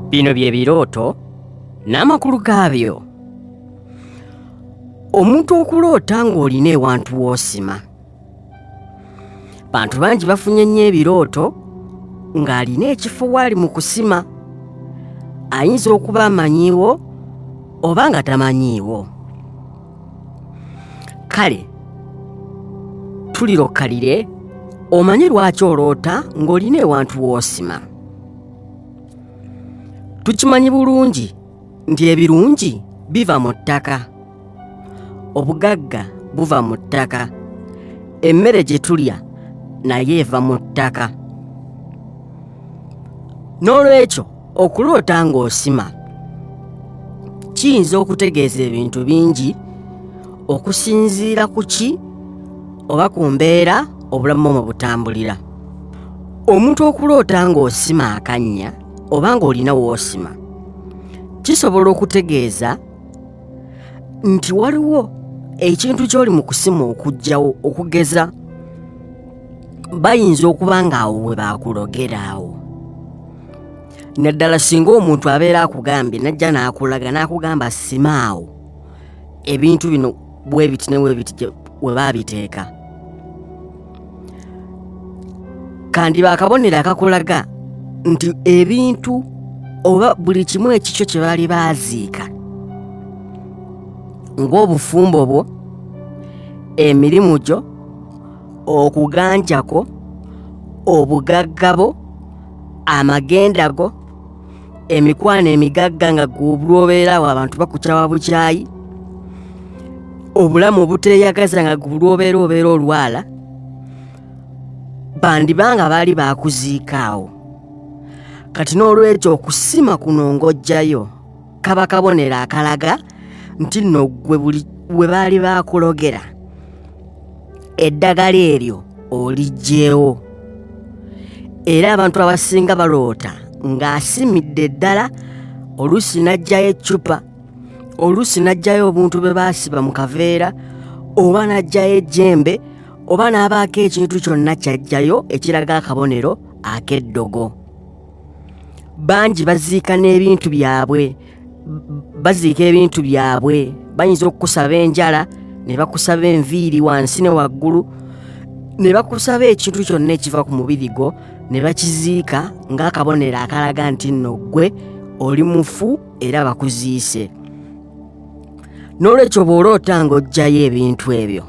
Bino bye birooto n'amakulu gaabyo. Omuntu okuloota ng'olina ewantu w'osima. Bantu bangi bafunye nnyo ebirooto ng'alina ekifo wali mu kusima. Ayinza okuba amanyiiwo oba nga tamanyiiwo. Kale, tulirokkalire omanyi lwaki oloota ng'olina ewantu w'osima. Tukimanyi bulungi nti ebirungi biva mu ttaka. Obugagga buva mu ttaka. Emmere gye tulya naye eva mu ttaka. N'olwekyo okuloota ng'osima kiyinza okutegeeza ebintu bingi okusinziira ku ki oba ku mbeera obulamu mwe butambulira. Omuntu okuloota ng'osima akannya oba ng'olina w'osima kisobola okutegeeza nti waliwo ekintu ky'oli mu kusima okuggyawo, okugeza bayinza okuba ng'awo we baakulogera awo. Naddala singa omuntu abeera akugambye najja n'akulaga n'akugamba sima awo ebintu bino bwe biti ne bwe biti we baabiteeka. Kandi baakabonero akakulaga nti ebintu oba buli kimu ekikyo kye baali baaziika ng'obufumbo bwo, emirimu gyo, okuganjako, obugagga bwo, amagenda go, emikwano emigagga nga gw'olwobeerawo abantu bakukyawa bukyayi, obulamu obuteeyagaza nga gw'olwobeera obeera olwala, bandibanga baali baakuziikaawo. Kati n'olwekyo okusima kuno ng'ojjayo kaba kabonero akalaga nti nno gwe buli we baali baakulogera eddagala eryo oliggyeewo. Era abantu abasinga baloota ng'asimidde ddala, oluusi n'aggyayo eccupa, oluusi n'aggyayo obuntu bwe baasiba mu kaveera, oba n'aggyayo ejjembe, oba n'abaako ekintu kyonna ky'aggyayo ekiraga akabonero ak'eddogo. Bangi baziika n'ebintu byabwe, baziika ebintu byabwe, bayinza okukusaba enjala ne bakusaba enviiri wansi ne waggulu, ne bakusaba ekintu kyonna ekiva ku mubiri gwo ne bakiziika ng'akabonero akalaga nti nno ggwe oli mufu era bakuziise. N'olwekyo bw'oloota ng'oggyayo ebintu ebyo,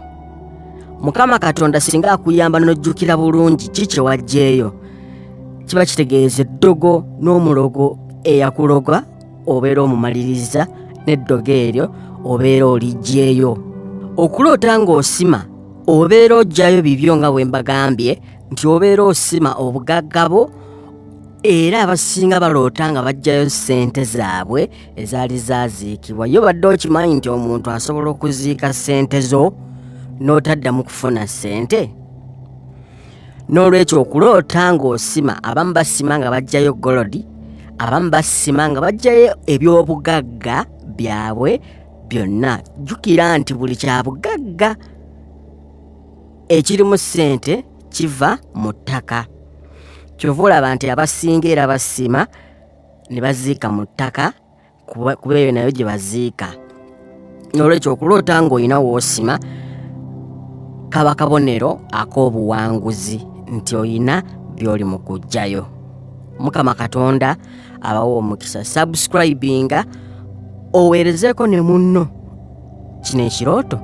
Mukama Katonda singa akuyamba n'ojjukira bulungi ki kye waggyeeyo, kiba kitegeeza eddogo n'omulogo eyakuloga obeera omumaliriza n'eddogo eryo obeera oliggyeeyo. Okuloota ng'osima obeera oggyayo bibyo nga bwe mbagambye nti obeera osima obugagga bwo, era abasinga baloota nga baggyayo ssente zaabwe ezaali zaaziikibwa. Yo badde okimanyi nti omuntu asobola okuziika ssente zo n'otaddamu kufuna ssente? N'olwekyo okuloota ng'osima, abamu basima nga baggyayo golodi, abamu basima nga baggyayo eby'obugagga byabwe byonna. Jjukira nti buli kya bugagga ekirimu ssente kiva mu ttaka. Kyova olaba nti abasinga era basima ne baziika mu ttaka kuba eyo nayo gye baziika. N'olwekyo okuloota ng'olina w'osima kaba kabonero ak'obuwanguzi nti olina by'oli mu kuggyayo. Mukama Katonda abawa omukisa. Subscribinga oweerezeeko ne munno, kino ekirooto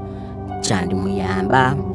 kyandimuyamba.